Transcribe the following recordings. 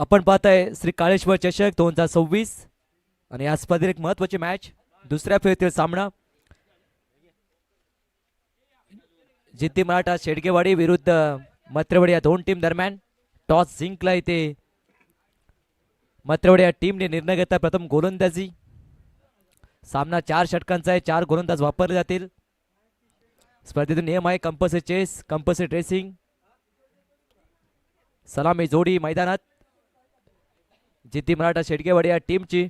आपण पाहताय श्री काळेश्वर चषक 2026 आणि या स्पर्धेत एक महत्त्वाची मॅच दुसऱ्या फेरीतील सामना जिद्दी मराठा शेडगेवाडी विरुद्ध मत्रेवाडी या दोन टीम दरम्यान टॉस जिंकला इथे मत्रेवाडी या टीमने निर्णय घेतला प्रथम गोलंदाजी सामना 4 षटकांचा आहे 4 गोलंदाज वापरले जातील स्पर्धेतील नियम आहे कंपल्सरी चेस कंपल्सरी ड्रेसिंग सलामी जोडी मैदानात जिद्दी मराठा शेडगेवाडी या टीमची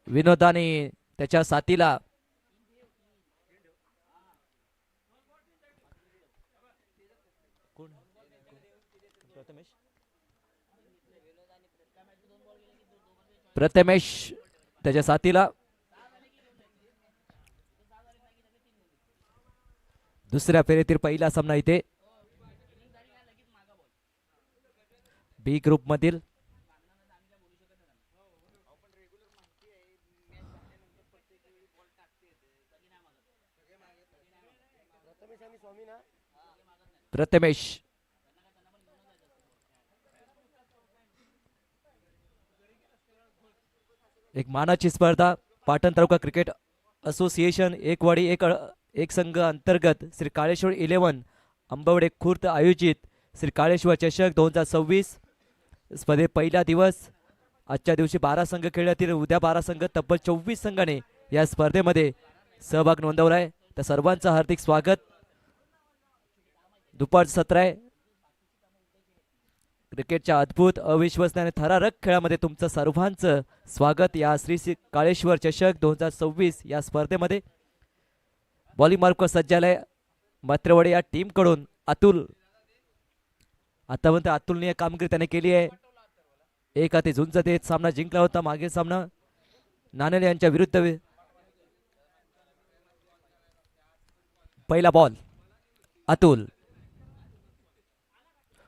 विनोद आणि त्याच्या साथीला प्रथमेश त्याच्या साथीला दुसऱ्या फेरीतील पहिला सामना इथे बी ग्रुप मधील प्रथमेश एक मानाची स्पर्धा पाटण तालुका क्रिकेट असोसिएशन एकवाडी एक संघ अंतर्गत श्री काळेश्वर 11 अंबवडे खुर्द आयोजित श्री काळेश्वर चषक 2026 स्पर्धेत पहिला दिवस आजच्या दिवशी 12 संघ खेळण्यातील उद्या 12 संघ तब्बल 24 संघाने या स्पर्धेमध्ये सहभाग नोंदवलाय तर सर्वांचं हार्दिक स्वागत दुपारचं सत्र आहे क्रिकेटच्या अद्भुत अविश्वसनीय आणि थरारक खेळामध्ये तुमचं सर्वांचं स्वागत या श्री काळेश्वर चषक 2026 या स्पर्धेमध्ये बॉलिंग मार्कवर सज्जालय मत्रेवाडी या टीम कडून अतुल आतापर्यंत अतुलनीय कामगिरी त्याने केली आहे एक हाती झुंज देत सामना जिंकला होता मागील सामना नानेले यांच्या विरुद्ध पहिला बॉल अतुल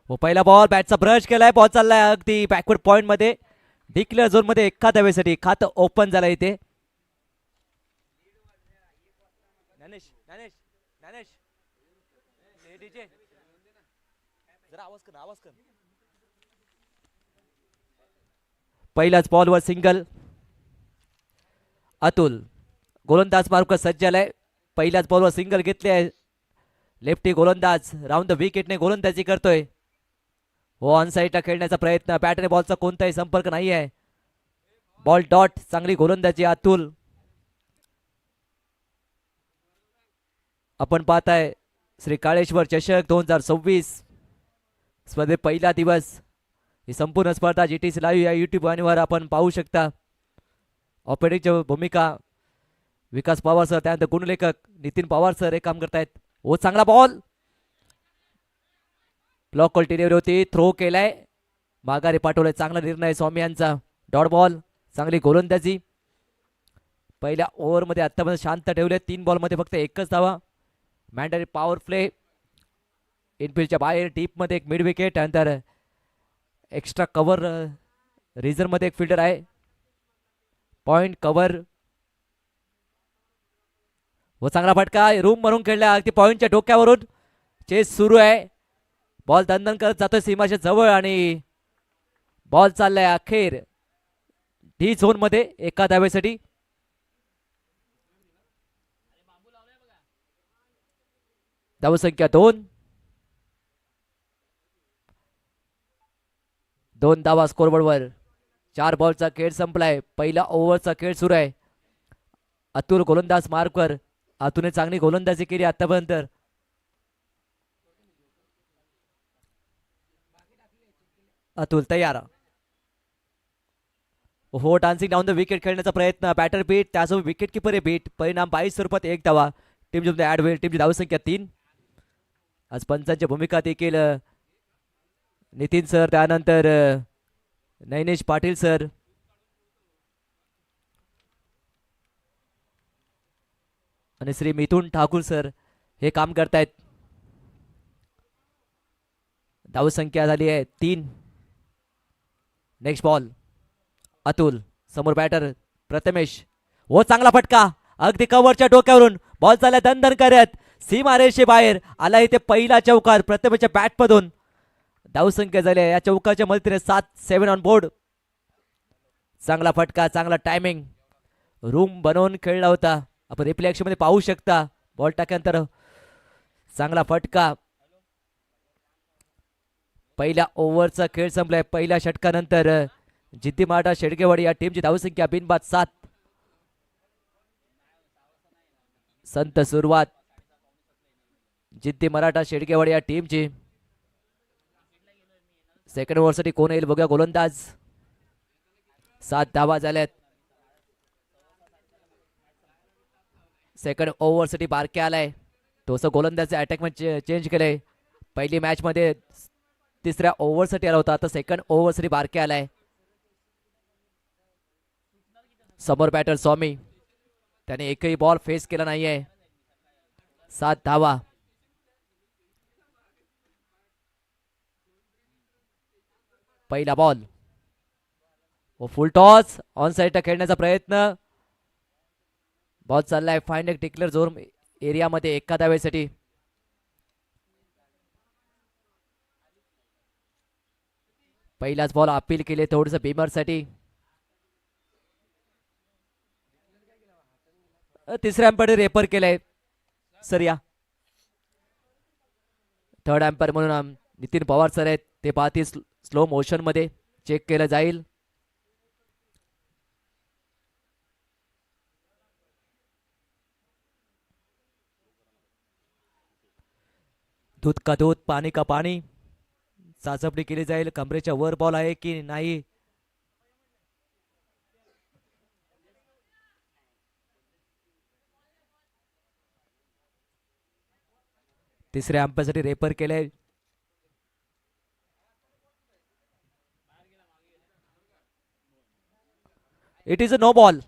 व पहिला बॉल बॅटचा ब्रश केलाय बॉल चाललाय अगदी बॅकवर्ड पॉइंट मध्ये डिक्लेअर झोन मध्ये एका धावेसाठी खातं ओपन झालं इथे पहिल्याच बॉलवर सिंगल अतुल गोलंदाज मार्क सज्ज झालाय पहिल्याच बॉलवर सिंगल घेतले आहे लेफ्टी गोलंदाज राऊंड द विकेटने गोलंदाजी करतोय हो ऑन साईडला खेळण्याचा प्रयत्न बॅट आणि बॉलचा कोणताही संपर्क नाही आहे बॉल डॉट चांगली गोलंदाजी अतुल आपण पाहताय श्री काळेश्वर चषक 2026 स्पर्धेत पहिला दिवस ही संपूर्ण स्पर्धा जीटीसी लाईव्ह या युट्यूब वाहिनीवर आपण पाहू शकता ऑपरेटिंगची भूमिका विकास पवार सर त्यानंतर गुणलेखक नितीन पवार सर हे काम करतायत ओ चांगला बॉल ब्लॉक क्वालिटी डिलिव्हरी होती थ्रो केलाय माघारी पाठवलाय चांगला निर्णय स्वामी यांचा डॉट बॉल चांगली गोलंदाजी पहिल्या ओव्हरमध्ये आतापर्यंत शांत ठेवले 3 बॉलमध्ये फक्त एकच धावा मॅन्डरी पॉवर प्ले इनफिल्डच्या बाहेर डीप मध्ये एक मिड विकेट त्यानंतर एक्स्ट्रा कव्हर रिझर्व मध्ये एक फिल्डर आहे पॉइंट कव्हर व चांगला फटका रूम मारून खेळला अगदी पॉइंटच्या डोक्यावरून चेस सुरू आहे बॉल दणदण करत जातोय सीमाच्या जवळ आणि बॉल चाललाय अखेर डी झोन मध्ये एका धावेसाठी धावसंख्या 2 धावा स्कोरबोर्डवर 4 बॉलचा खेळ संपलाय पहिला ओव्हरचा खेळ सुरू आहे अतुल गोलंदाज मार्कवर अतुलने चांगली गोलंदाजी केली आतापर्यंत अतुल तयार हो डान्सिंग डाऊन द विकेट खेळण्याचा प्रयत्न बॅटर बीट त्यासोबत विकेट किपर हे बीट परिणाम 22 स्वरूपात 1 धावा टीम मध्ये ऍड होईल टीमची धावसंख्या 3 आज पंचांची भूमिका देखील नितीन सर त्यानंतर नैनेश पाटील सर आणि श्री मिथुन ठाकूर सर हे काम करतायत धावसंख्या झाली आहे 3 नेक्स्ट बॉल अतुल समोर बॅटर प्रथमेश हो चांगला फटका अगदी कव्हरच्या डोक्यावरून बॉल चालला दणदण करत सीमारेषे बाहेर आला इथे पहिला चौकार प्रथमेशच्या बॅट मधून धावसंख्या झाली या चौकाच्या मदतीने 7 ऑन बोर्ड. चांगला फटका, चांगला टायमिंग, रूम बनवून खेळला होता. आपण रिप्ले मध्ये पाहू शकता. बॉल टाक्यानंतर चांगला फटका. पहिल्या ओव्हरचा खेळ संपलाय. पहिल्या षटकानंतर जिद्दी मराठा शेडगेवाडी या टीमची धावसंख्या बिनबाद 7. संत सुरुवात जिद्दी मराठा शेडगेवाडी या टीमची. सेकंड ओव्हरसाठी कोण येईल बघूया. गोलंदाज 7 धावा झाल्यात. सेकंड ओव्हरसाठी बारके आलाय. तोच गोलंदाज अटॅकमध्ये चेंज केलंय. पहिली मॅच मध्ये तिसऱ्या ओव्हरसाठी आला होता. आता सेकंड ओव्हरसाठी बारके आलाय. समोर बॅटर स्वामी, त्याने एकही बॉल फेस केला नाहीये. 7 धावा. पहिला बॉल व फुल टॉस. ऑन साइड खेळण्याचा प्रयत्न. बॉल चाललाय फाइंड डिक्लेअर झोन एरियामध्ये एका धावेसाठी. पहिलाच बॉल अपील केले थोडस बीमरसाठी. तिसऱ्या एम्पायर रेफर केलंय सर. या थर्ड एम्पायर म्हणून नितीन पवार सर आहेत. ते पाहतील स्लो मोशन मध्ये चेक केलं जाईल. दूध का दूध, पाणी का पाणी. चाचपणी केली जाईल. कमरेच्या वर बॉल आहे की नाही. तिसऱ्या अंपायरसाठी रेफर केले. It is a no ball.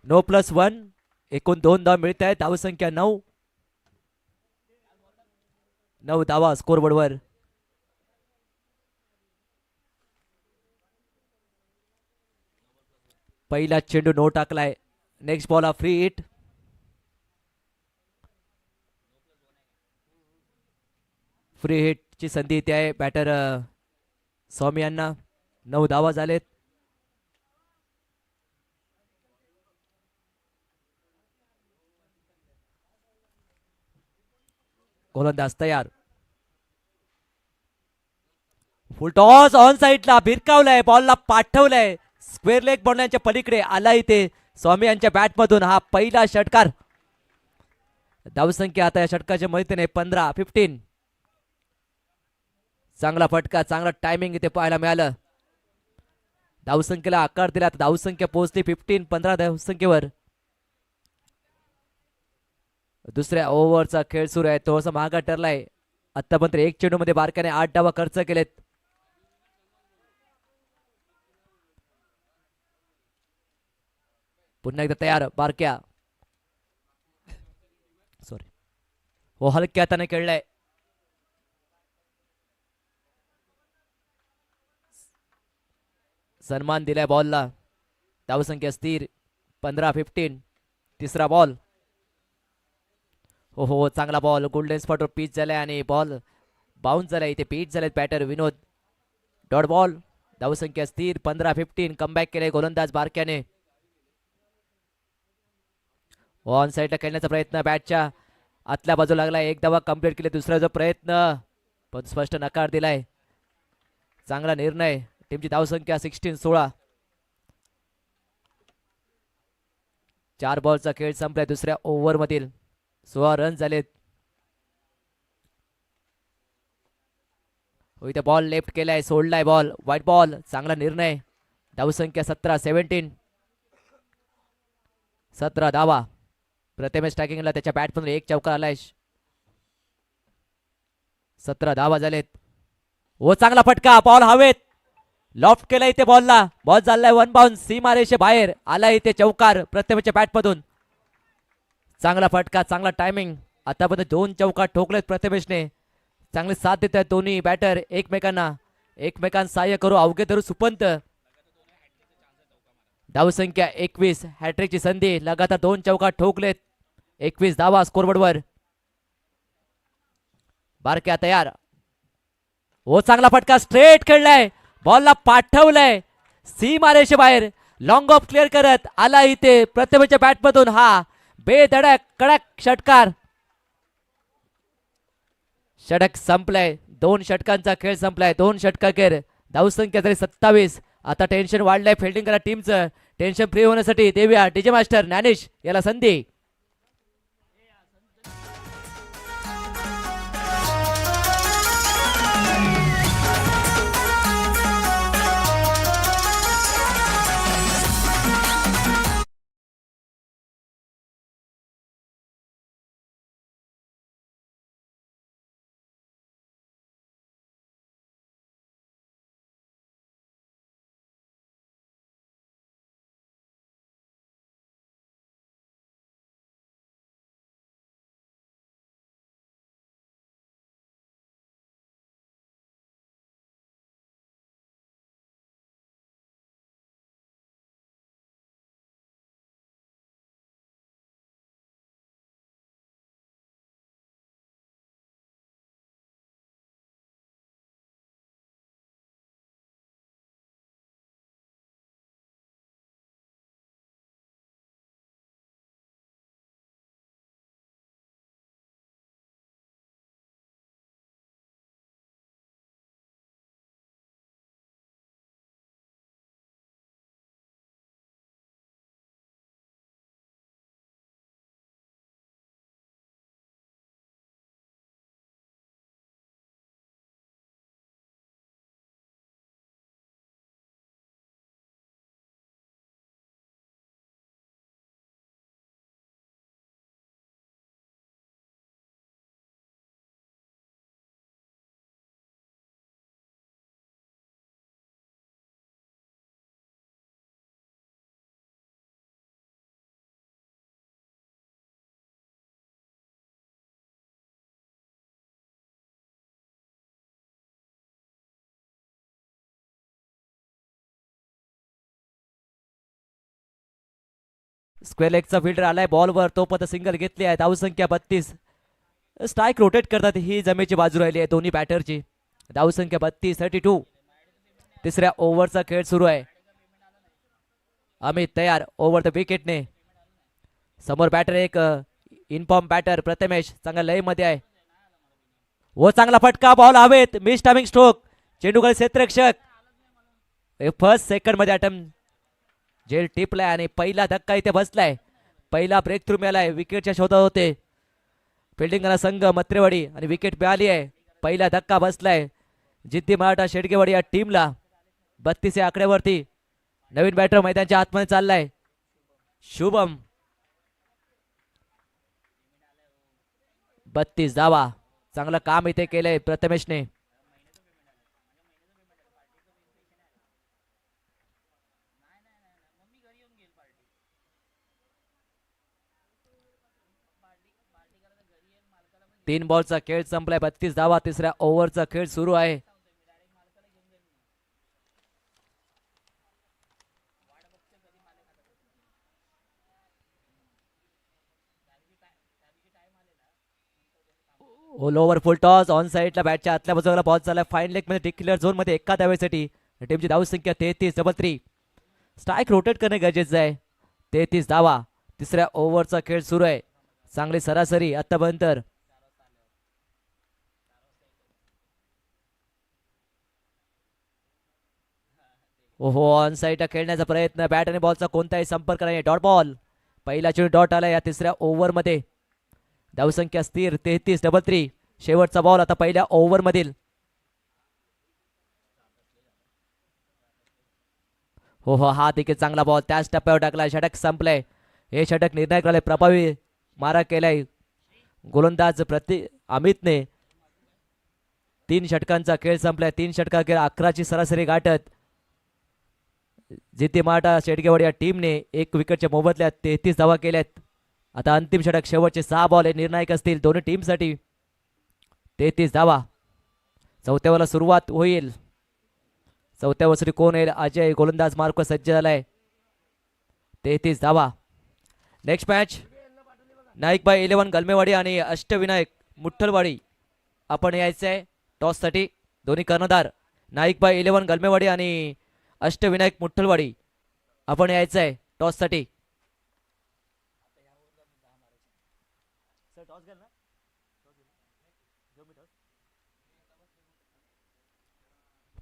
No +1. एकूण 2 धाव मिळत आहेत. धावसंख्या 9. 9 धावा स्कोरबोर्डवर. पहिला चेंडू नो टाकलाय. नेक्स्ट बॉल हा फ्री हिट. फ्री हिट ची संधी इथे आहे बॅटर स्वामी यांना. 9 धावा झालेत. गोलंदाज तयार. फुल टॉस ऑन साइडला भिरकावलाय. बॉलला पाठवलाय. स्क्वेअर लेग बनवण्याच्या पलीकडे आला इथे स्वामी यांच्या बॅट मधून. हा पहिला षटकार. धावसंख्या आता या षटकाच्या मदतीने 15. चांगला फटका, चांगला टायमिंग इथे पाहायला मिळालं. धावसंख्येला आकार दिला. धावसंख्या पोहोचली 15 धावसंख्येवर. दुसऱ्या ओव्हरचा खेळ सुरू आहे. थोडासा महागा ठरलाय. आतापर्यंत एक चेंडू मध्ये बारक्याने 8 धावा खर्च केलेत. पुन्हा एकदा तयार बारक्या. सॉरी हो, हलक्या हाताने खेळलाय. सन्मान दिलाय बॉलला. धावसंख्या स्थिर 15. तिसरा बॉल. हो हो, चांगला बॉल. गोल्डन स्पॉटवर पिच झालाय आणि बॉल बाउन्स झालाय. इथे पिच झालेत बॅटर विनोद. Dot ball. धावसंख्या स्थिर 15. कमबॅक केलाय गोलंदाज बारक्याने. ऑन साइडला खेळण्याचा प्रयत्न. बॅटच्या आतल्या बाजू लागला. 1 धावा कंप्लीट केली. दुसरा जो प्रयत्न पण स्पष्ट नकार दिलाय. चांगला निर्णय. टीमची धावसंख्या 16. 4 बॉलचा खेळ संपलाय. दुसऱ्या ओव्हर मधील 16 रन झालेत. इथे बॉल लेफ्ट केलाय. सोडलाय बॉल. White ball. चांगला निर्णय. धावसंख्या 17. 17 धावा. प्रथमेश टाकिंगला त्याच्या बॅटमधून 1 चौकार आलाय. 17 धावा झालेत. ओ चांगला फटका. बॉल हवेत. लॉफ्ट केला इथे बॉलला. बॉल चाललाय 1 बाउन्स. सीमारेषे बाहेर आला इथे चौकार प्रथमेशच्या बॅटमधून. चांगला फटका, चांगला टायमिंग. आतापर्यंत 2 चौकार ठोकलेत प्रथमेशने. चांगले साथ देत आहेत दोन्ही बॅटर एकमेकांना सहाय्य करू अवघे धरू सुपंत. धावसंख्या 21. हॅट्रिकची संधी. लगातार 2 चौकार ठोकलेत. 21 धावा स्कोरबोर्डवर. बारक्या तयार. हो चांगला फटका स्ट्रेट खेळलाय बॉलला पाठवलाय सीमारेषे बाहेर लॉंग ऑफ क्लिअर करत आला इथे प्रतिभेच्या बॅटमधून हा बेधडक कडक षटकार. षटक संपलाय 2 षटकांचा खेळ संपलाय 2 षटकाखेर धावसंख्या तरी 27. आता टेन्शन वाढलंय फिल्डिंग करा टीमचं टेन्शन फ्री होण्यासाठी देऊया डीजे मास्टर ज्ञानेश याला संधी. स्क्वेअर लेगचा फिल्डर आलाय बॉलवर तो पण सिंगल घेतली आहे धावसंख्या 32. स्ट्राईक रोटेट करतात ही जमेची बाजू राहिली आहे दोन्ही बॅटरची. धावसंख्या 32 तिसऱ्या ओव्हरचा खेळ सुरू आहे. अमित तयार ओव्हर द विकेटने समोर बॅटर एक इनफॉर्म बॅटर प्रथमेश चांगला लय मध्ये आहे. व चांगला फटका बॉल हवेत मिस टायमिंग स्ट्रोक चेंडूकडे क्षेत्ररक्षक फर्स्ट सेकंड मध्ये अटेम्प्ट जेल टिपलाय आणि पहिला धक्का इथे बसलाय. पहिला ब्रेक थ्रू मिळालाय विकेटच्या शोधात होते फिल्डिंग संघ मत्रेवाडी आणि विकेट मिळाली आहे. पहिला धक्का बसलाय जिद्दी मराठा शेडगेवाडी या टीमला. 32 या आकड्यावरती नवीन बॅटर मैदानाच्या आतमध्ये चाललाय शुभम. 32 धावा चांगलं काम इथे केलंय प्रथमेशने. तीन बॉलचा खेळ संपलाय 32 धावा तिसऱ्या ओव्हरचा खेळ सुरू आहे. All over full toss on साइडला बॅटच्या आतल्या बाजूला बॉल चालला फाईन लेग मध्ये डिक्लेअर झोन मध्ये एका धावेसाठी टीमची धावसंख्या 33 स्ट्राईक रोटेट करणे गरजेचं आहे. 33 धावा तिसऱ्या ओव्हरचा खेळ सुरू आहे. चांगली सरासरी आतापर्यंत. ओहो ऑन साइडला खेळण्याचा प्रयत्न बॅट आणि बॉलचा कोणताही संपर्क नाही. डॉट बॉल पहिला चेंडू डॉट आला या तिसऱ्या ओव्हर मध्ये. धावसंख्या स्थिर 33 शेवटचा बॉल आता पहिल्या ओव्हर मधील. हो हो हा देखील चांगला बॉल त्याच टप्प्यावर टाकला. षटक संपलंय. हे षटक निर्णायक राहिले प्रभावी मारा केलाय गोलंदाज अमितने. 3 षटकांचा खेळ संपलाय. 3 षटकाखेर 11ची सरासरी गाठत जिथे मराठा शेडगेवाडी या टीमने 1 विकेटच्या मोबदल्यात 33 धावा केल्यात. आता अंतिम षटक शेवटचे 6 बॉल हे निर्णायक असतील दोन्ही टीमसाठी. 33 धावा. चौथ्यावाला सुरुवात होईल. चौथ्या वसरी कोण येईल अजय गोलंदाज मार्क सज्ज झालाय. 33 धावा. नेक्स्ट मॅच नाईकबाई 11 गलमेवाडी आणि अष्टविनायक मुठ्ठलवाडी आपण यायचं आहे टॉससाठी. दोन्ही कर्णधार नाईकबाई 11 गलमेवाडी आणि अष्टविनायक मुठ्ठलवाडी आपण यायचं आहे टॉससाठी.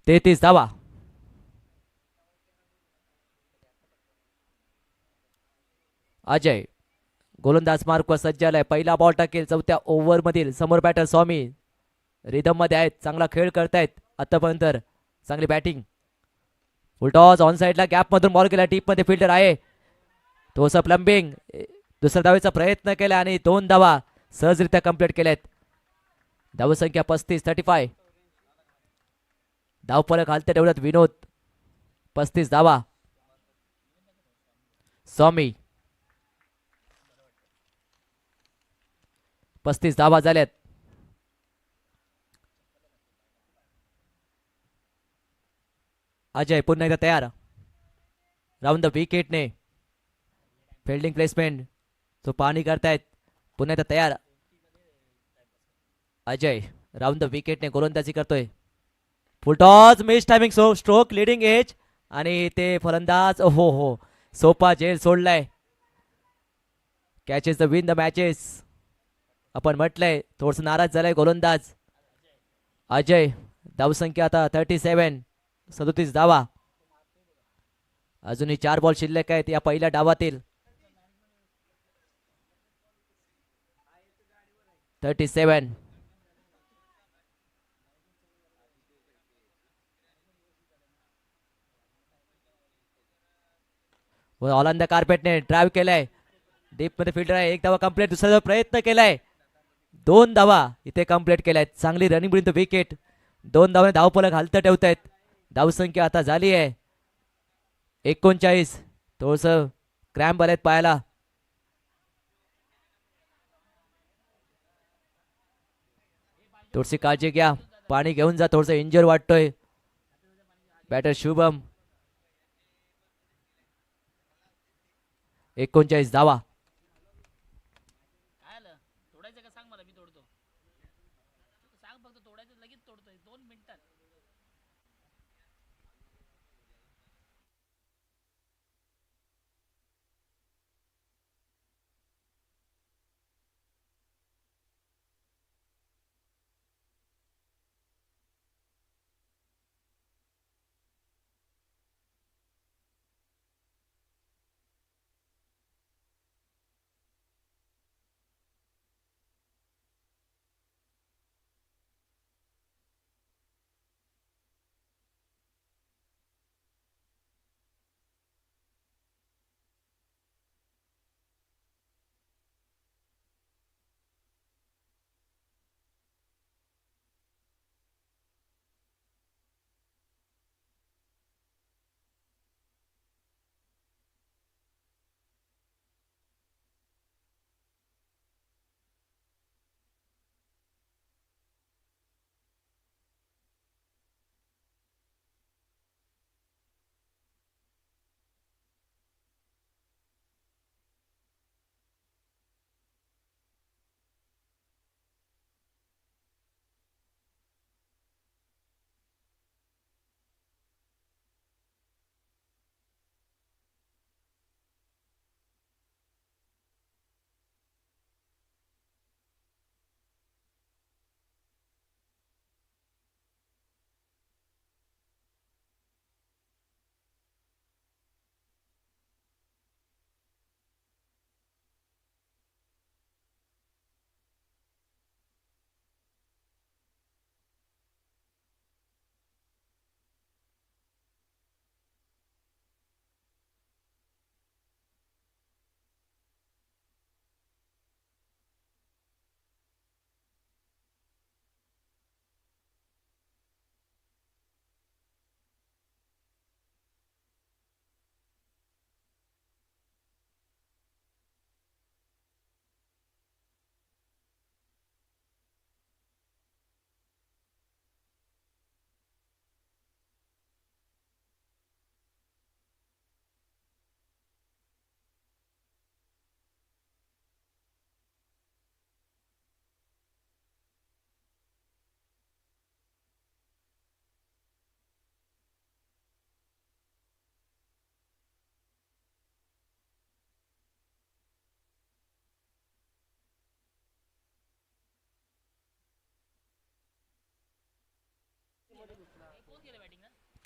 33 धावा. अजय गोलंदाज मार्कवर सज्ज झालाय. पहिला बॉल टाकेल चौथ्या ओव्हर मधील. समोर बॅटर स्वामी रिदम मध्ये आहेत, चांगला खेळ करतायत आतापर्यंत, चांगली बॅटिंग. फुलटॉस ऑन साइडला गॅप मधून बॉल केला. टीप मध्ये फिल्डर आहे थोस प्लंबिंग. दुसऱ्या धावेचा प्रयत्न केला आणि 2 धावा सहजरित्या कंप्लीट केल्यात. धावसंख्या 35 35. धावफलक हालते ठेवल्यात विनोद. 35 धावा. स्वामी 35 धावा झाल्यात. अजय पुन्हा एकदा तयार. राऊंड द विकेटने फिल्डिंग प्लेसमेंट तो पाणी करतायत. पुन्हा एकदा तयार. अजय राऊंड द विकेटने गोलंदाजी करतोय. Full toss miss timing. Stroke leading edge आणि ते फलंदाज हो सोपा झेल सोडलाय. Catches the win the matches आपण म्हटलंय. थोडस नाराज झालाय गोलंदाज अजय. धावसंख्या आता 37 37 धावा. अजूनही 4 बॉल शिल्लक आहेत या पहिल्या डावातील. 37. ऑल कार्पेटने ड्राईव्ह केलाय. डीप मध्ये फिल्डर आहे. 1 धावा कंप्लीट. दुसरा प्रयत्न केलाय. 2 धावा इथे कंप्लीट केल्यात. चांगली रनिंग बिन विकेट. 2 धावा धावफलक हालत ठेवतायत. धावसंख्या आता झाली आहे 39. थोडस क्रॅम्प आलेत पायाला. थोडीशी काळजी घ्या. पाणी घेऊन जा. थोडस इंजर वाटतोय बॅटर शुभम. 39 धावा.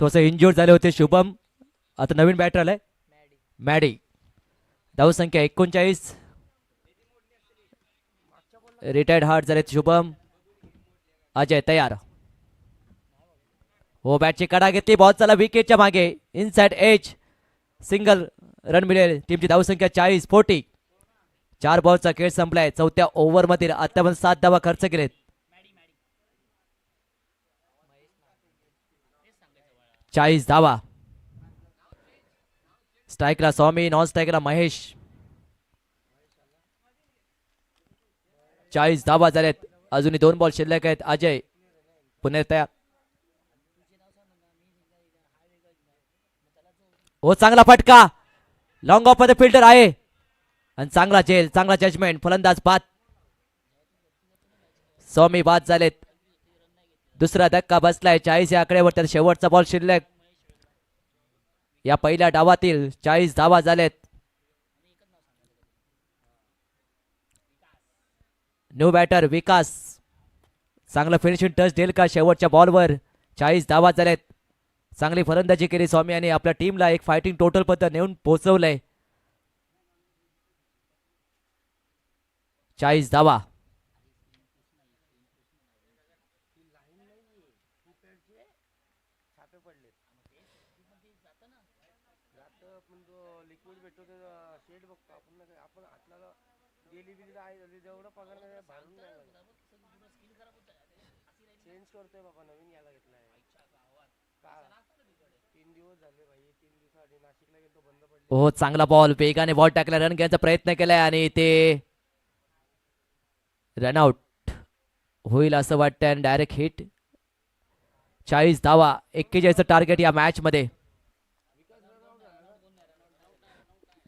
थोडंसं इंज्युअर्ड झाले होते शुभम. आता नवीन बॅटर आलाय मॅडी. धावसंख्या 39. रिटायर्ड हार्ट झालेत शुभम. अजय तयार हो. बॅटची कडा घेतली. बॉल चला विकेटच्या मागे. इनसाइड एज सिंगल रन मिळेल. टीमची धावसंख्या 40. 4 बॉलचा खेळ संपलाय. चौथ्या ओव्हरमधील आतापर्यंत 7 धावा खर्च केलेत. 40 धावा. स्ट्राईकला स्वामी, नॉन स्ट्राईकला महेश. 40 धावा झाल्यात. अजूनही 2 बॉल शिल्लक आहेत. अजय पुन्हा तयार हो. चांगला फटका. लॉंग ऑफ मध्ये फिल्डर आहे आणि चांगला झेल, चांगला जजमेंट. फलंदाज बाद. स्वामी बाद झालेत. दुसरा धक्का बसलाय. 40 या आकड्यावर. त्यात शेवटचा बॉल शिल्लक. या पहिल्या डावातील 40 धावा झालेत. न्यू बॅटर विकास. चांगलं फिनिशिंग टच देईल का शेवटच्या बॉलवर. 40 धावा झालेत. चांगली फलंदाजी केली स्वामी आणि आपल्या टीमला एक फायटिंग टोटल पद्धत नेऊन पोहोचवलंय. 40 धावा. हो. चांगला बॉल. वेगाने बॉल टाकला. रन घ्यायचा प्रयत्न केलाय आणि ते रनआउट होईल असं वाटतंय आणि डायरेक्ट हिट. 40 धावा. 41चं टार्गेट या मॅच मध्ये.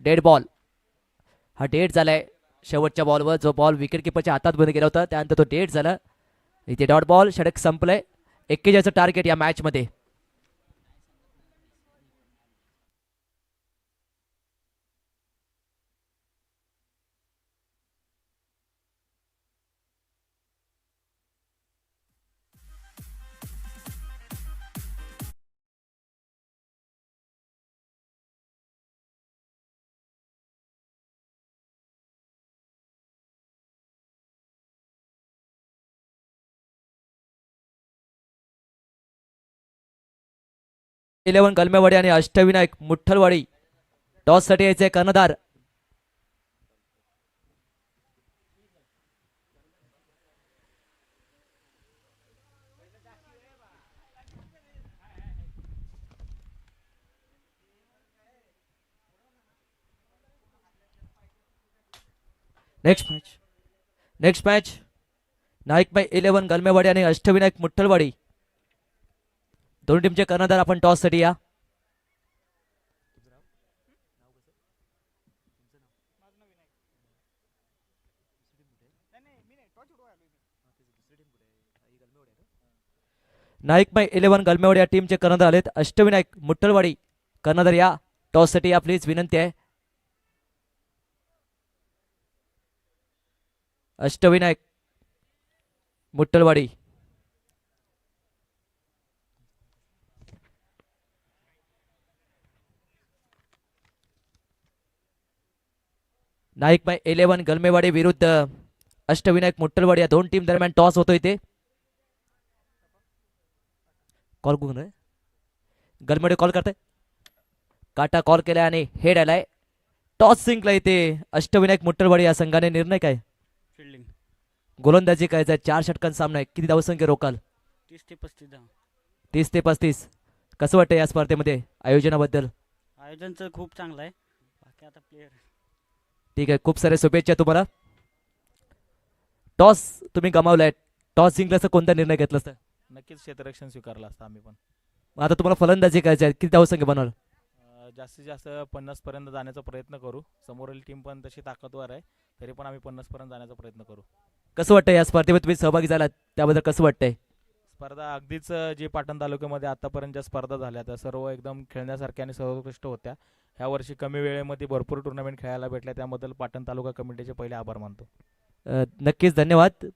Dead ball. हा डेड झालाय शेवटच्या बॉलवर. जो बॉल विकेट किपरच्या हातात बंद गेला होता त्यानंतर तो डेड झाला. इथे डॉट बॉल. षटक संपलंय. 41चं टार्गेट या मॅच मध्ये. इलेव्हन कलमेवाडी आणि अष्टविनायक मुठ्ठलवाडी टॉस साठी यायचे कर्णधार. नेक्स्ट मॅच नाईक बाय 11 गलमेवाडी आणि अष्टविनायक मुठ्ठलवाडी. दोन्ही टीमचे कर्णधार आपण टॉस साठी या. नाईक बाय 11 गलमेवाडी या टीमचे कर्णधार आलेत. अष्टविनायक मुठ्ठलवाडी कर्णधार या. टॉस साठी या प्लीज. विनंती आहे. अष्टविनायक मुठ्ठलवाडी. नाईक बाय 11 गलमेवाडी विरुद्ध अष्टविनायक मुठ्ठलवाडी या दोन टीम दरम्यान टॉस होतोय. ते कॉल कोण आहे. गलमेवाडी कॉल करताय. काटा कॉल केलाय आणि हेड आलाय. टॉस जिंकला इथे अष्टविनायक मुठ्ठलवाडी या संघाने. निर्णय काय. फिल्डिंग. गोलंदाजी करायचा. 4 षटकांचा सामना आहे. किती धावसंख्या रोकाल. 30 ते 35 धाव. 30 ते 35. कसं वाटतं या स्पर्धेमध्ये आयोजनाबद्दल. आयोजनचं खूप चांगलं आहे. बाकी आता प्लेयर. ठीक आहे. खूप सारे शुभेच्छा तुम्हाला. टॉस तुम्ही गमावलाय. टॉस जिंकल्याचा कोणता निर्णय घेतला असता. नक्कीच क्षेत्ररक्षण स्वीकारलं असतं आम्ही पण. आता तुम्हाला फलंदाजी करायची आहे. किती धावसंख्या बनवाल. जास्तीत जास्त 50 पर्यंत जाण्याचा प्रयत्न करू. समोरील टीम पण तशी ताकदवर आहे. तरी पण आम्ही 50 पर्यंत जाण्याचा प्रयत्न करू. कसं वाटतं या स्पर्धेमध्ये तुम्ही सहभागी झालात त्याबद्दल कसं वाटतंय. स्पर्धा अगदीच जे पाटण तालुक्यामध्ये आतापर्यंत ज्या स्पर्धा झाल्या त्या सर्व एकदम खेळण्यासारख्या आणि सर्वोत्कृष्ट होत्या. ह्या वर्षी कमी वेळेमध्ये भरपूर टुर्नामेंट खेळायला भेटल्या त्याबद्दल पाटण तालुका कमिटीचे पहिले आभार मानतो. नक्कीच धन्यवाद.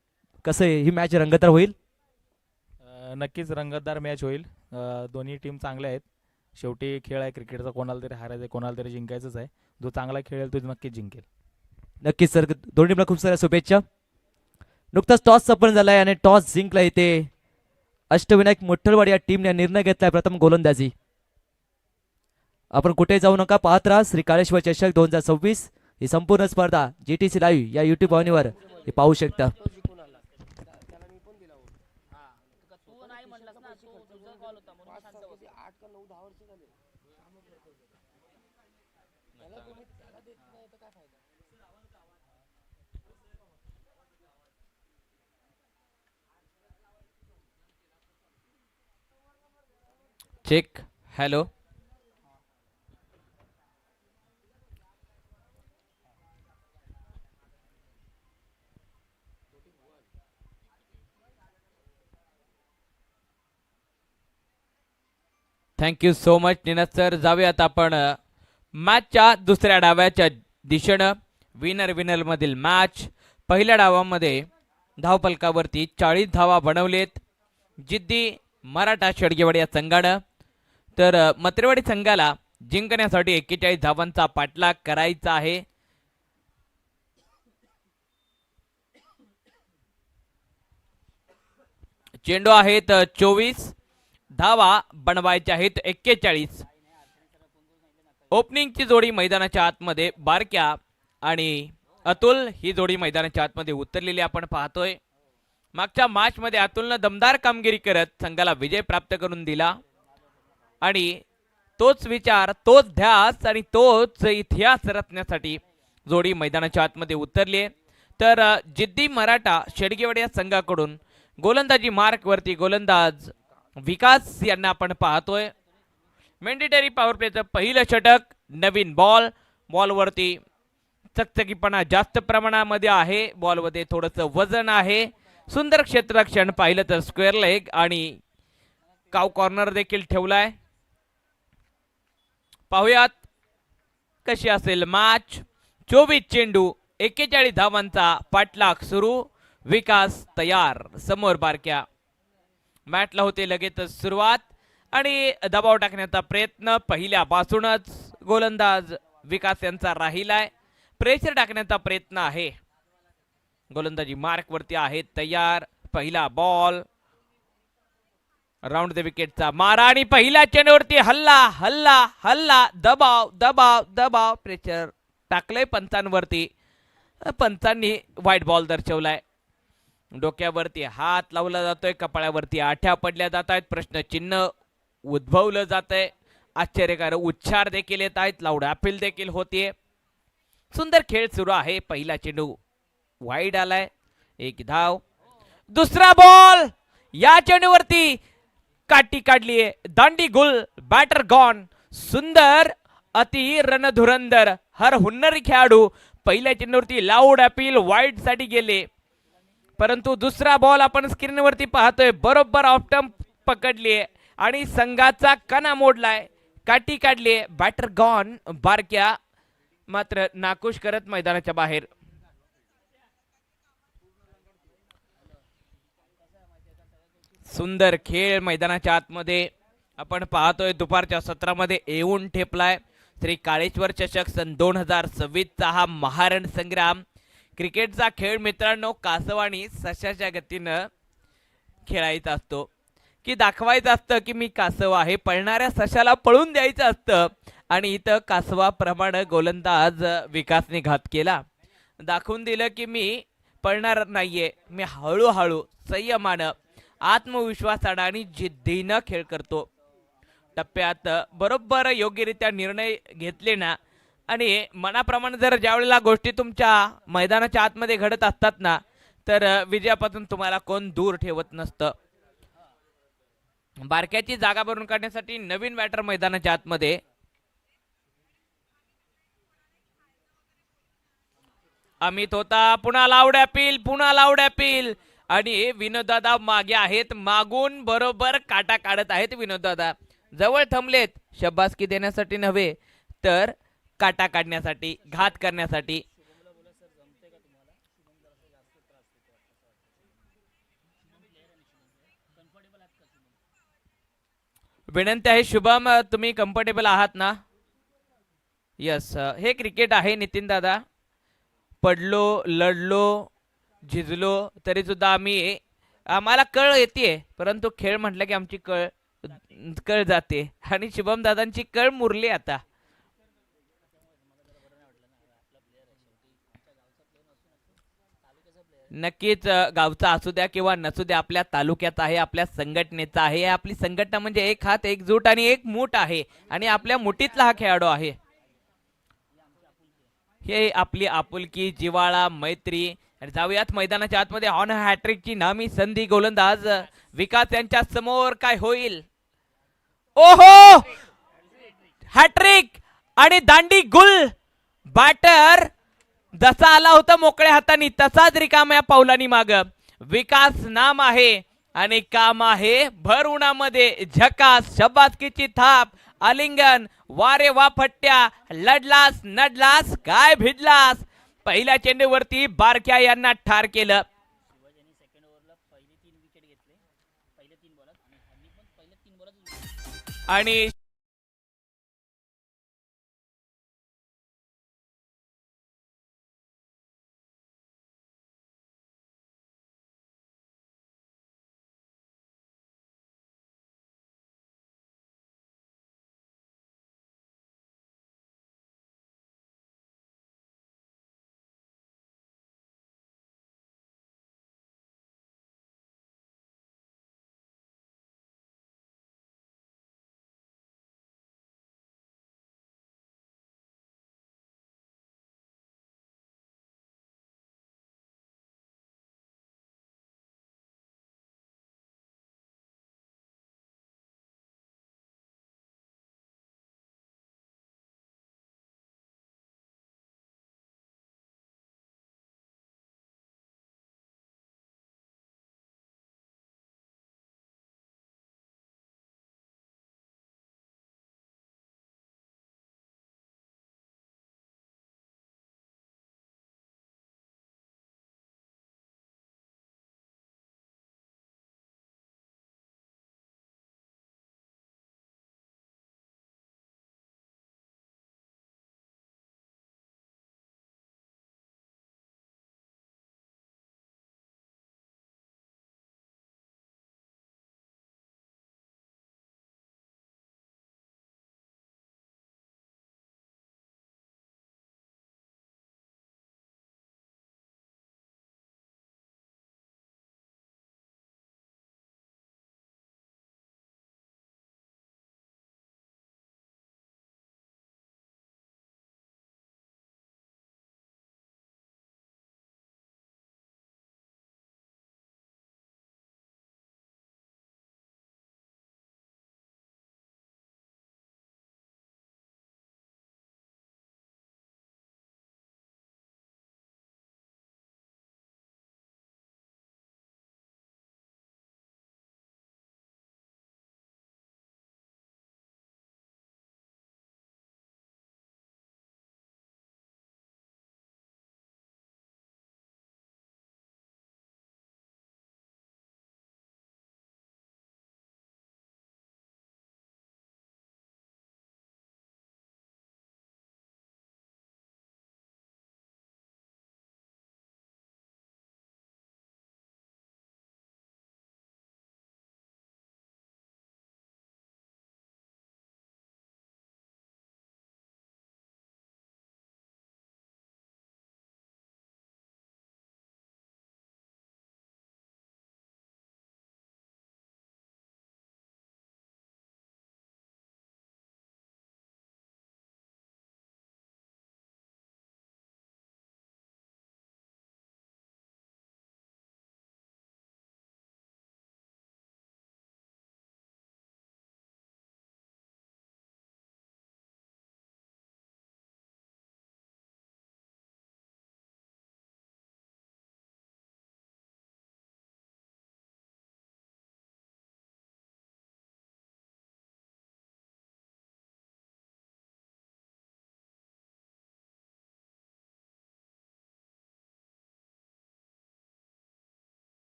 कसं आहे ही मॅच रंगतदार होईल. नक्कीच रंगतदार मॅच होईल. दोन्ही टीम चांगल्या आहेत. शेवटी खेळ आहे क्रिकेटचा, कोणाला तरी हारायचं आहे, कोणाला तरी जिंकायचंच आहे. जो चांगला खेळेल तो नक्कीच जिंकेल. नक्कीच सर, दोन्ही टीमला खूप साऱ्या शुभेच्छा. नुकताच टॉस संपन्न झालाय आणि टॉस जिंकला इथे अष्टविनायक मोठलवाड या टीमने निर्णय घेतलाय प्रथम गोलंदाजी. आपण कुठे जाऊ नका, पाहत राहा श्री काळेश्वर चषक 2026. ही संपूर्ण स्पर्धा GTC लाईव्ह या युट्यूब वाहिनीवर हे पाहू शकता. Check. Hello. Thank you so much Neeraj sir. जाऊयात आपण मॅचच्या दुसऱ्या डावाच्या दिशेनं. विनर मधील मॅच. पहिल्या डावामध्ये धावफलकावरती 40 धावा बनवलेत जिद्दी मराठा शेडगेवाडी या संघानं. तर मत्रेवाडी संघाला जिंकण्यासाठी 41 धावांचा पाठलाग करायचा आहे. चेंडू आहेत 24, धावा बनवायच्या आहेत 41. ओपनिंगची जोडी मैदानाच्या आतमध्ये बारक्या आणि अतुल ही जोडी मैदानाच्या आतमध्ये उतरलेली आपण पाहतोय. मागच्या मॅच मध्ये अतुलनं दमदार कामगिरी करत संघाला विजय प्राप्त करून दिला आणि तोच विचार, तोच ध्यास आणि तोच इतिहास रचण्यासाठी जोडी मैदानाच्या आतमध्ये उतरली. तर जिद्दी मराठा शेडगेवाडी या संघाकडून गोलंदाजी मार्क वरती गोलंदाज विकास यांना आपण पाहतोय. मॅन्डेटरी पॉवर प्लेचं पहिलं षटक. नवीन बॉलवरती चकचकीपणा जास्त प्रमाणामध्ये आहे. बॉलमध्ये थोडंसं वजन आहे. सुंदर क्षेत्ररक्षण पाहिलं तर स्क्वेअर लेग आणि काव कॉर्नर देखील ठेवलाय. पाहुयात कशी असेल मॅच. 24 चेंडू 41 धावांचा पाठलाग सुरू. विकास तयार. समोर बारक्या. मॅचला होते लगेचच सुरुवात आणि दबाव टाकण्याचा प्रयत्न पहिल्यापासूनच गोलंदाज विकास यांचा राहिलाय. प्रेशर टाकण्याचा प्रयत्न आहे. गोलंदाजी मार्क वरती आहे तयार. पहिला बॉल. राऊंड द विकेटचा मारा आणि पहिल्या चेंडूवरती हल्ला हल्ला हल्ला. दबाव दबाव दबाव. प्रेशर टाकलंय पंचांवरती. पंचांनी व्हाईट बॉल दर्शवलाय. डोक्यावरती हात लावला जातोय. कपाळावरती आठ्या पडल्या जात आहेत. प्रश्नचिन्ह उद्भवलं जात आहे. आश्चर्यकारक उच्चार देखील येत आहेत. लाऊड अपील देखील होतीये. सुंदर खेळ सुरू आहे. पहिला चेंडू वाईड आलाय. एक धाव. दुसरा बॉल. या चेंडूवरती काठी काढलीये. दांडी गुल. Batter gone. सुंदर अति रणधुरंदर हर हुन्नरी खेळाडू पहिल्या चेंडूवरती लाऊड अपील वाईड साठी गेले. परंतु दुसरा बॉल आपण स्क्रीनवरती पाहतोय. बरोबर ऑफ स्टंप पकडलीये आणि संघाचा कणा मोडलाय. काठी काढलीये. Batter gone. बारक्या मात्र नाखुश करत मैदानाच्या बाहेर. सुंदर खेळ मैदानाच्या आतमध्ये आपण पाहतोय. दुपारच्या सत्रामध्ये येऊन ठेपलाय. श्री काळेश्वर चषक सन 2026चा हा महारण संग्राम. क्रिकेटचा खेळ मित्रांनो कासव आणि सशाच्या गतीनं खेळायचा असतो की दाखवायचं असतं की मी कासव आहे. पळणाऱ्या सशाला पळून द्यायचं असतं आणि इथं कासवाप्रमाणे गोलंदाज विकासने घात केला. दाखवून दिलं की मी पळणार नाहीये. मी हळूहळू संयमानं आत्मविश्वासानं आणि जिद्दीनं खेळ करतो. टप्प्यात बरोबर योग्यरित्या निर्णय घेतले ना आणि मनाप्रमाणे जर ज्या वेळेला गोष्टी तुमच्या मैदानाच्या आतमध्ये घडत असतात ना तर विजयापासून तुम्हाला कोण दूर ठेवत नसतं. बारक्याची जागा भरून काढण्यासाठी नवीन बॅटर मैदानाच्या आतमध्ये. अमित होता. पुन्हा लाऊड अपील. पुन्हा लाऊड अपील आणि विनोददादा मागे आहेत. मागून बरोबर काटा काढत आहेत विनोददादा. जवळ थांबलेत. शब्बासकी देण्यासाठी नव्हे तर काटा काढण्यासाठी, घात करण्यासाठी. विनंती आहे शुभम, तुम्ही कम्फर्टेबल आहात ना? यस, हे क्रिकेट आहे नितीन दादा. पडलो, लढलो, झिजलो तरी सुद्धा आम्हाला कळ येते, परंतु खेळ म्हटलं की आमची कळ कळ जाते आणि शुभम दादांची कळ मुरली आता. नक्कीच गावचा असू द्या किंवा नसू द्या, आपल्या तालुक्यात आहे, आपल्या संघटनेचा आहे. आपली संघटना म्हणजे एक हात एकजूट आणि एक मूठ आहे आणि आपल्या मुठीतला हा खेळाडू आहे. हे आपली आपुलकी, जिवाळा, मैत्री. आणि जाऊयात मैदानाच्या आतमध्ये. ऑन हॅट्रिकची नामी संधी गोलंदाज विकास यांच्या समोर काय होईल? ओहो, हॅट्रिक आणि दांडी गुल. बॅटर जसा आला होता मोकळ्या हातानी तसाच रिकाम्या पावलानी माग. विकास नाम आहे आणि काम आहे भर उन्हामध्ये. झकास, शबासकीची थाप, आलिंगन, वारे वा फट्ट्या. लढलास नडलास काय भिडलास. पहिल्या चेंडूवरती बारक्या यांना ठार केलं. आणि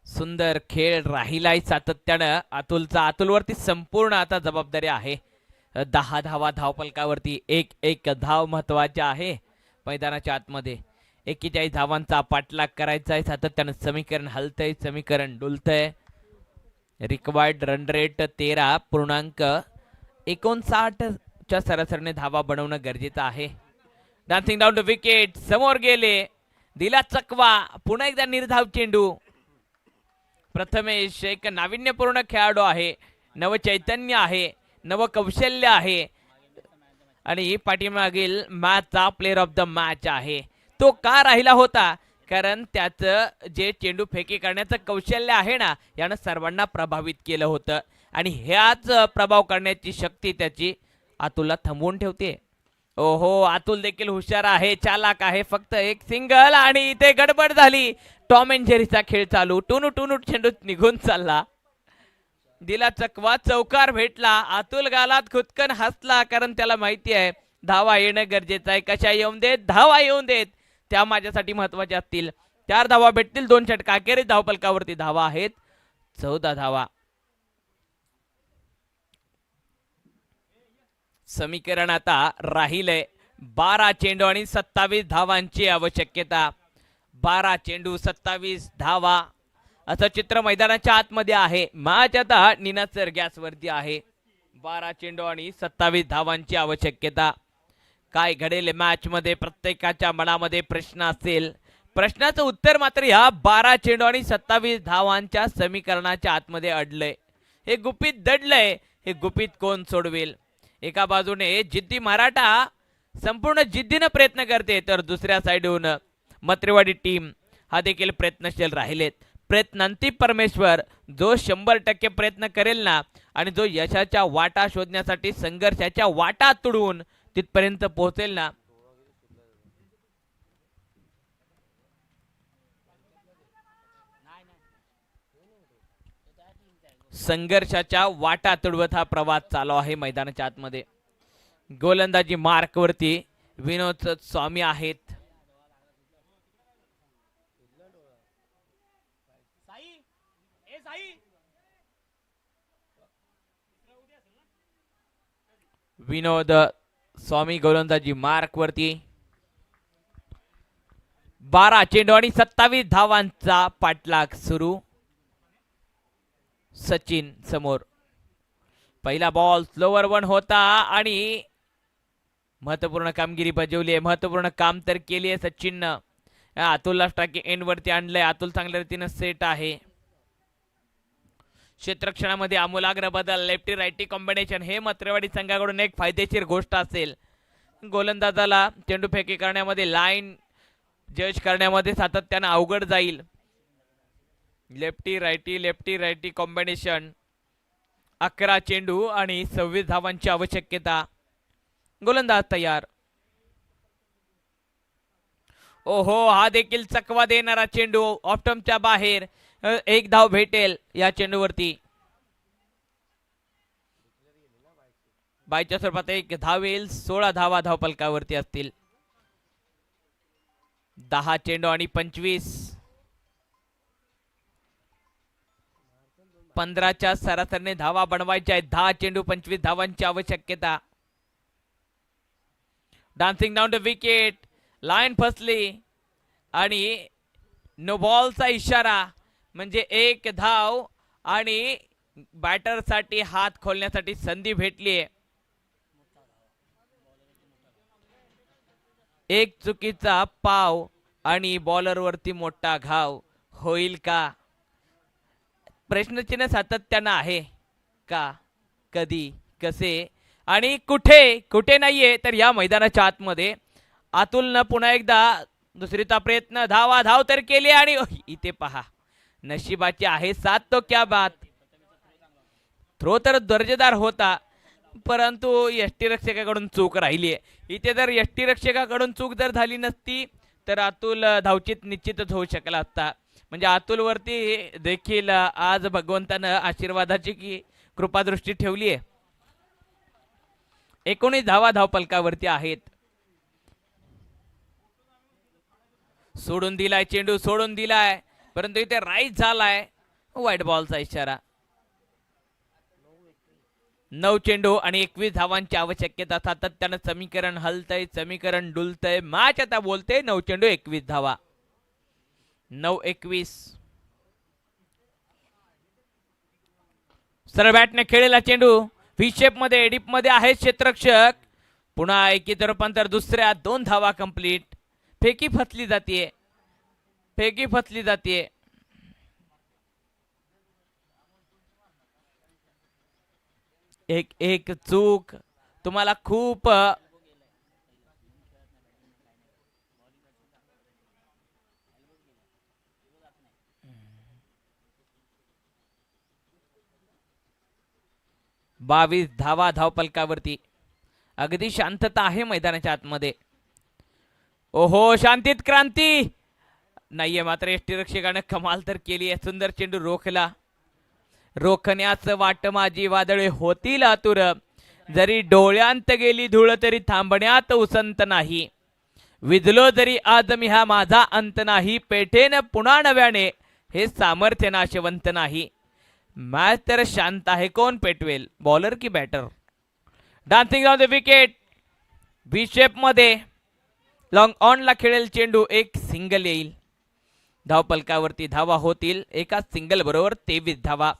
सुंदर खेळ राहिलाय सातत्यानं अतुलचा. अतुलवरती संपूर्ण आता जबाबदारी आहे. 10 धावा धावपलकावरती, एक एक धाव महत्वाची आहे मैदानाच्या आतमध्ये. 41 धावांचा पाठलाग करायचा आहे. सातत्यानं समीकरण हलतंय, समीकरण डुलतंय. रिक्वायर्ड रन रेट 13.59 च्या सरासरीने धावा बनवणं गरजेचं आहे. डान्सिंग डाऊन टू विकेट, समोर गेले, दिला चकवा, पुन्हा एकदा निर्धाव चेंडू. प्रथमेश एक नाविन्यपूर्ण खेळाडू आहे, नवचैतन्य आहे, नवकौशल्य आहे आणि पाठीमागील मॅचचा प्लेअर ऑफ द मॅच आहे. तो का राहिला होता? कारण त्याचं जे चेंडू फेकी करण्याचं कौशल्य आहे ना, यानं सर्वांना प्रभावित केलं होतं आणि ह्याच प्रभाव करण्याची शक्ती त्याची अतुलला थांबवून ठेवते. ओहो, अतुल देखील हुशार आहे, चालाक आहे. फक्त एक सिंगल आणि इथे गडबड झाली. टॉम अँड जेरीचा खेळ चालू. टुनू टुनू चेंडू निघून चालला. दिला चकवा, चौकार भेटला. अतुल गालात खुदकन हसला, कारण त्याला माहिती आहे धावा येणं गरजेचं आहे. कशा येऊन देत, धावा येऊन देत, त्या माझ्यासाठी महत्वाच्या असतील. 4 धावा भेटतील, 2 षटका. अखेरीस धावपलकावरती धावा आहेत 14 धावा. समीकरण आता राहिलंय 12 चेंडू आणि 27 धावांची आवश्यकता. 12 चेंडू 27 धावा असं चित्र मैदानाच्या आतमध्ये आहे. मॅच आता निनासर गॅसवरती आहे. 12 चेंडू आणि 27 धावांची आवश्यकता. काय घडेल मॅच मध्ये? प्रत्येकाच्या मनामध्ये प्रश्न असेल. प्रश्नाचं उत्तर मात्र या 12 चेंडू आणि 27 धावांच्या समीकरणाच्या आतमध्ये अडलंय. हे गुपित दडलंय. हे गुपित कोण सोडवेल? एका बाजूने जिद्दी मराठा संपूर्ण जिद्दीनं प्रयत्न करते, तर दुसऱ्या साइडहून मत्रेवाडी टीम हा देखील प्रयत्नशील राहिलेत. प्रयत्नांती परमेश्वर. जो 100% प्रयत्न करेल ना आणि जो यशाच्या वाटा शोधण्यासाठी संघर्षाच्या वाटा तुडवून तिथपर्यंत पोहोचेल ना, संघर्षाच्या वाटा तुडवत हा प्रवास चालू आहे मैदानाच्या आतमध्ये. गोलंदाजी मार्क वरती विनोद स्वामी आहेत. विनोद स्वामी गोलंदाजी मार्क वरती. 12 चेंडू आणि 27 धावांचा पाठलाग सुरू. सचिन समोर. पहिला बॉल स्लोवर 1 होता आणि महत्वपूर्ण कामगिरी बजावली आहे. महत्वपूर्ण काम तर केली आहे सचिननं. अतुलला स्ट्राइक एंड वरती आणलंय. अतुल चांगल्या रीतीनं सेट आहे. क्षेत्ररक्षणामध्ये आमूलाग्र बदल, लेफ्टी राईटी कॉम्बिनेशन, हे मत्रेवाडी संघाकडून एक फायदेशीर गोष्ट असेल. गोलंदाजाला चेंडू फेकी करण्यामध्ये, लाईन जज करण्यामध्ये सातत्यानं अवघड जाईल. Lefty righty combination. 11 चेंडू आणि 26 धावांची आवश्यकता. गोलंदाज तयार. ओहो, हा देखील चकवा देणारा चेंडू ऑप्टमच्या बाहेर. 1 धाव भेटेल या चेंडूवरती. बायच्या स्वरूपात 1 धाव येईल. 16 धावा धावपलकावरती असतील. 10 चेंडू आणि 25. 15च्या सरासरीने धावा बनवायच्या आहेत. 10 चेंडू 25 धावांची आवश्यकता. Dancing down to wicket. Line फसली आणि नो बॉलचा इशारा, म्हणजे 1 धाव आणि बॅटरसाठी हात खोलण्यासाठी संधी भेटली. एक चुकीचा पाव आणि बॉलरवरती मोठा घाव होईल का? प्रश्नचिन्ह सातत्यानं आहे. का, कधी, कसे आणि कुठे? कुठे नाहीये तर या मैदानाच्या आतमध्ये. अतुलनं पुन्हा एकदा दुसरीचा प्रयत्न. धाव तर केली आणि इथे पहा, नशिबाची आहे साथ तो क्या बात. थ्रो तर दर्जेदार होता, परंतु यष्टीरक्षकाकडून चूक राहिली आहे. इथे जर यष्टीरक्षकाकडून चूक जर झाली नसती तर अतुल धावचीत निश्चितच होऊ शकला असता. म्हणजे अतुलवरती देखील आज भगवंतानं आशीर्वादाची की कृपादृष्टी ठेवली आहे. 19 धावा धावपलकावरती आहेत. सोडून दिलाय चेंडू, सोडून दिलाय, परंतु इथे राईट झालाय व्हाईट बॉलचा इशारा. 9 चेंडू आणि 21 धावांची आवश्यकता. सातत्यानं समीकरण हलतय, समीकरण डुलतय. मॅच आता बोलते 9 चेंडू 21 धावा. 9-21. सरळ बॅटने खेळलेला चेंडू व्ही शेप मध्ये एडिप मध्ये आहे क्षेत्ररक्षक. पुन्हा एकीचं रूपांतर दुसऱ्या. 2 धावा कंप्लीट. फेकी फसली जातीये, फेकी फसली जातीये. एक चूक तुम्हाला खूप बावीस धावा धावपलकावरती. अगदी शांतता आहे मैदानाच्या आतमध्ये. ओहो, शांतीत क्रांती नाहीये. मात्र यष्टीरक्षकानं कमाल तर केली आहे. सुंदर चेंडू रोखला. रोखण्याच वाट माझी वादळे होतील आतुर. जरी डोळ्यांत गेली धूळ तरी थांबण्यात उसंत नाही. विजलो जरी आज मी हा माझा अंत नाही. पेठेन पुन्हा नव्याने हे सामर्थ्य नाशवंत नाही. मॅच तर शांत आहे. कोण पेटवेल, बॉलर की batter? Dancing on the wicket. V shape मध्ये लॉंग ऑन ला खेळेल चेंडू. एक सिंगल येईल. धावपलकावरती धावा होतील. एका सिंगल बरोबर 23 धावा.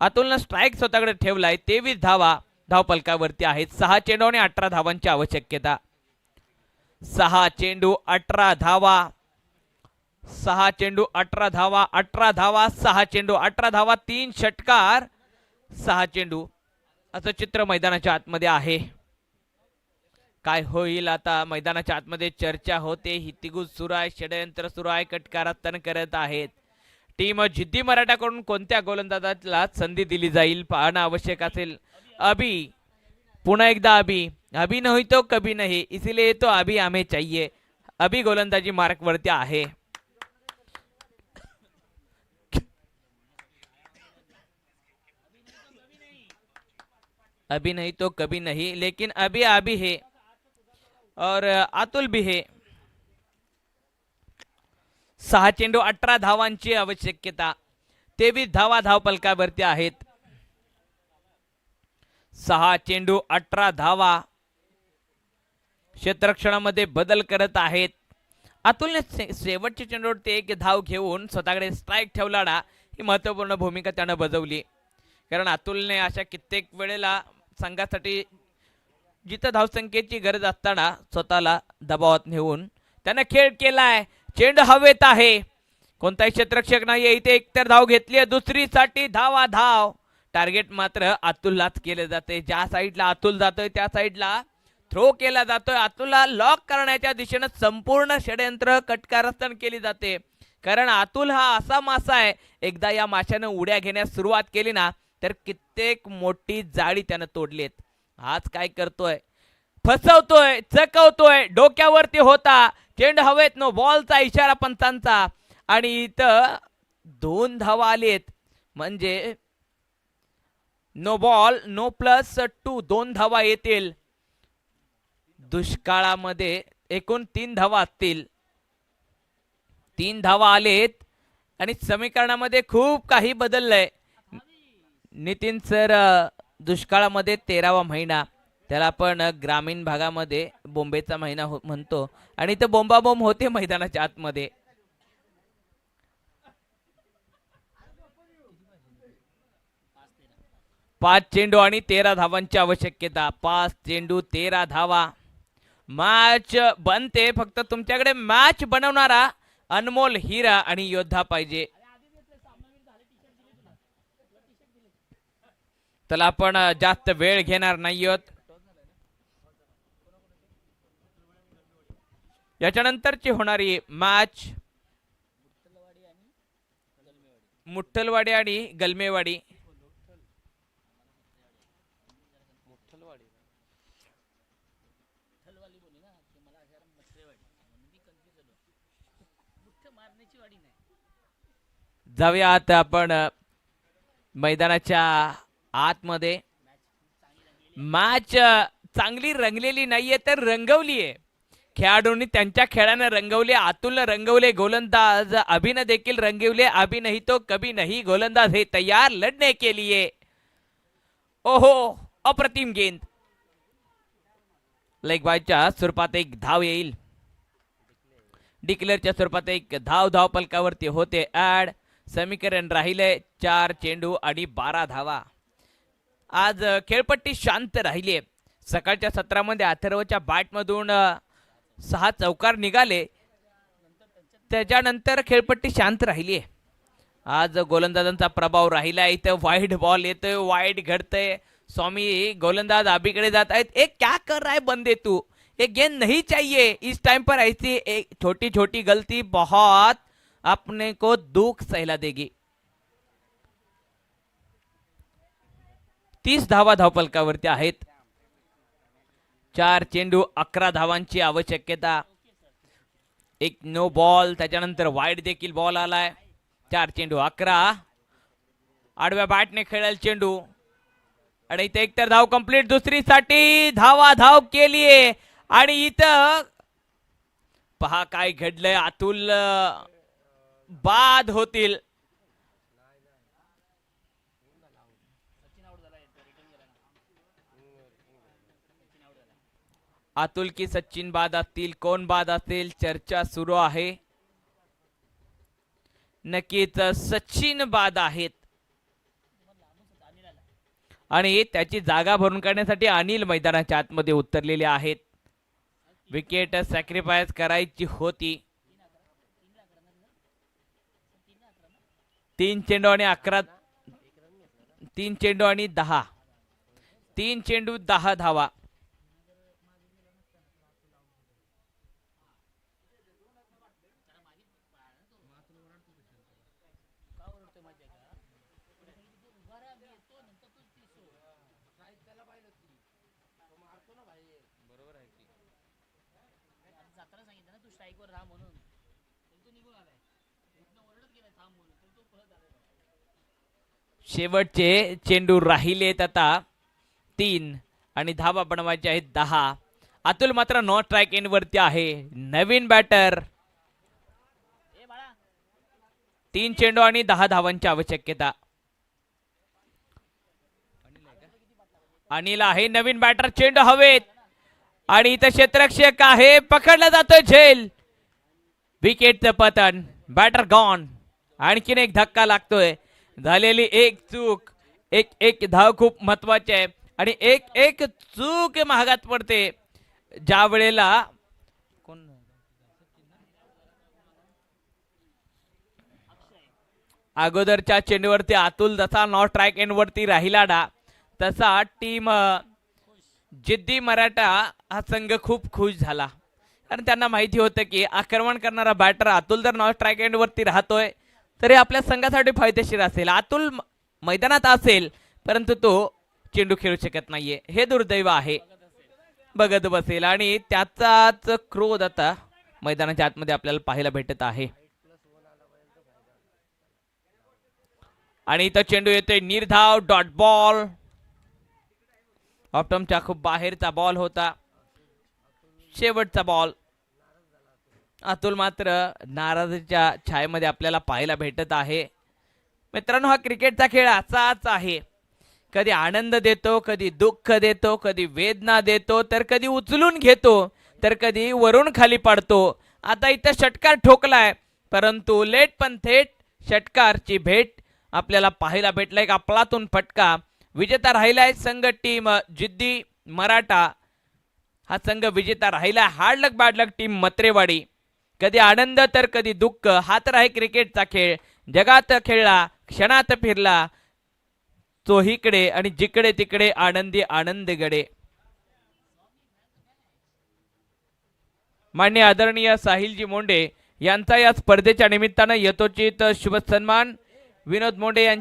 अतुलनं स्ट्राईक स्वतःकडे ठेवलाय. 23 धावा धावपलकावरती आहेत. 6 चेंडू आणि 18 धावांची आवश्यकता. 6 चेंडू 18 धावा. 6 चेंडू 18 धावा. 18 धावा 6 चेंडू 18 धावा. 3 षटकार 6 चेंडू. असं चित्र मैदानाच्या आतमध्ये आहे. काय होईल आता? मैदानाच्या आतमध्ये चर्चा होते. हितिगुज सुरू आहे, षडयंत्र सुरू आहे. कटकारस्थान करत आहेत. टीम जिद्दी मराठाकडून कोणत्या गोलंदाजाला संधी दिली जाईल पाहणं आवश्यक असेल. अभी, पुन्हा एकदा अभी. अभी नहीं तो कभी नहीं, इसीलिए तो अभी हमें चाहिए. अभी गोलंदाजी मार्क वरती आहे. अभी नहीं तो कभी नहीं, लेकिन अभी अभी है और अतुल भी है. 6 चेंडू 18 धावांची आवश्यकता. 23 धावा धावपलकावरती आहेत. 6 चेंडू 18 धावा. क्षेत्ररक्षणामध्ये बदल करत आहेत. अतुलने शेवटच्या चेंडूवरती एक धाव घेऊन स्वतःकडे स्ट्राईक ठेवला ना, ही महत्त्वपूर्ण भूमिका त्यानं बजावली. कारण अतुलने अशा कित्येक वेळेला संघासाठी जिथं धावसंख्येची गरज असताना स्वतःला दबावात नेऊन त्यानं खेळ केलाय. चेंडू हवेत आहे. कोणताही क्षेत्ररक्षक नाहीये इथे. एकतर धाव घेतली आहे. दुसरीसाठी धावा धाव. टार्गेट मात्र अतुललाच केले जाते. ज्या साईडला अतुल जातोय त्या साईडला थ्रो केला जातोय. अतुलला लॉक करण्याच्या दिशेनं संपूर्ण षडयंत्र कटकारस्थान केली जाते. कारण अतुल हा असा मासा आहे, एकदा या माशानं उड्या घेण्यास सुरुवात केली ना तर कित्येक मोठी जाळी त्यानं तोडलीत. आज काय करतोय? फसवतोय, चकवतोय. डोक्यावरती होता चेंडू हवेत. नो बॉलचा इशारा पंचांचा. आणि इथं 2 धावा आलेत. म्हणजे नो बॉल, नो प्लस 2. 2 धावा येतील. दुष्काळामध्ये एकूण 3 धावा असतील. 3 धावा आलेत आणि समीकरणामध्ये खूप काही बदललंय. नितीन सर, दुष्काळामध्ये 13वा महिना, त्याला आपण ग्रामीण भागामध्ये बोंबेचा महिना म्हणतो. आणि इथं बोंबाबोंब होते मैदानाच्या आतमध्ये. पाच चेंडू आणि 13 धावांची आवश्यकता. 5 चेंडू 13 धावा. मॅच बनते. फक्त तुमच्याकडे मॅच बनवणारा अनमोल हिरा आणि योद्धा पाहिजे. त्याला आपण जास्त वेळ घेणार नाही आहोत. याच्यानंतरची होणारी मॅच मुठ्ठलवाडी आणि गलमेवाडी. जाऊया आता आपण मैदानाच्या आतमध्ये. मॅच चांगली रंगलेली नाहीये तर रंगवली आहे. खेळाडूंनी त्यांच्या खेळाने रंगवले, अतुलने रंगवले, गोलंदाज अभिने देखील रंगवले. अभी नहीं तो कभी नहीं, गोलंदाज है तैयार लढने के लिए. ओहो, अप्रतिम गेंद. लेग बायच्या स्वरूपात एक धाव येईल. डिक्लेअरच्या स्वरूपात एक धाव फलकावरती होते ऍड. समीकरण राहिले 4 चेंडू आणि 12 धावा. आज खेळपट्टी शांत राहिली. सकाळच्या सत्रामध्ये अथर्वच्या बॅटमधून 6 चौकार निघाले, त्याच्यानंतर खेळपट्टी शांत राहिली. आज गोलंदाजांचा प्रभाव राहिला. इथं वाईड बॉल येतोय, वाईड घडतंय. स्वामी गोलंदाज अभीकडे जात आहेत. एक क्या कर रहा है बंदे तू, एक गेंद नहीं चाहिए इस टाइम पर. ऐसी एक छोटी छोटी गलती बहुत अपने को दुख सहला देगी. 30 धावा धावफलकावरती आहेत. 4 चेंडू 11 धावांची आवश्यकता. एक नो बॉल, त्याच्यानंतर वाईड देखील बॉल आलाय. 4 चेंडू 11. आडव्या बॅटने खेळेल चेंडू आणि इथे एकतर धाव कंप्लीट. दुसरीसाठी धाव केलीये आणि इथं पहा काय घडलंय. अतुल बाद होतील. अतुल की सचिन बाद असतील, कोण बाद असेल चर्चा सुरू आहे. नक्कीच सचिन बाद आहेत आणि त्याची जागा भरून काढण्यासाठी अनिल मैदानाच्या आतमध्ये उतरलेले आहेत. विकेट सॅक्रिफाईस करायची होती. 3 चेंडू आणि 11, 3 चेंडू आणि 10, 3 चेंडू 10 धावा. शेवटचे चेंडू राहिलेत आता 3 आणि धावा बनवायचे आहेत 10. अतुल मात्र नो स्ट्राइक एंड वरती आहे. नवीन बॅटर. 3 चेंडू आणि 10 धावांची आवश्यकता. अनिल आहे नवीन बॅटर. चेंडू हवेत आणि इथं क्षेत्ररक्षक आहे, पकडला जातोय झेल. विकेटचं पतन, बॅटर गॉन. आणखीन एक धक्का लागतोय. झालेली एक चूक, एक धाव खूप महत्वाची आहे आणि एक चूक महागात पडते. ज्या वेळेला अगोदरच्या चेंडूवरती अतुल जसा नॉट स्ट्राइक एंड वरती राहिला ना, तसा टीम जिद्दी मराठा हा संघ खूप खुश झाला. कारण त्यांना माहिती होतं की आक्रमण करणारा बॅटर अतुल जर नॉट स्ट्राइक एंड वरती राहतोय तरी आपल्या संघासाठी फायदेशीर असेल. अतुल मैदानात असेल परंतु तो चेंडू खेळू शकत नाहीये, हे दुर्दैव आहे. बघत बसेल आणि त्याचाच क्रोध आता मैदानाच्या आतमध्ये आपल्याला पाहायला भेटत आहे. आणि इथं चेंडू येतोय निर्धाव, डॉट बॉल. ऑप्टमच्या खूप बाहेरचा बॉल होता. शेवटचा बॉल. अतुल मात्र नाराजीच्या छायेमध्ये आपल्याला पाहायला भेटत आहे. मित्रांनो, हा क्रिकेटचा खेळ असाच आहे. कधी आनंद देतो, कधी दुःख देतो, कधी वेदना देतो, तर कधी उचलून घेतो, तर कधी वरून खाली पाडतो. आता इथं षटकार ठोकलाय परंतु लेट पण थेट षटकारची भेट आपल्याला पाहायला भेटलाय. एक आपलातून फटका. विजेता राहिलाय संघ टीम जिद्दी मराठा. हा संघ विजेता राहिला. हार्ड लक बॅड लक टीम मत्रेवाडी. कधी आनंद तर कधी दुःख. हा तर आहे क्रिकेटचा खेळ. जगात खेळला, क्षणात फिरला, चोहीकडे आणि जिकडे तिकडे आनंदी आनंद गडे. मान्य आदरणीय साहिलजी मोंडे यांचा या स्पर्धेच्या निमित्तानं यथोचित शुभ सन्मान. विनोद मोंडे यांच्या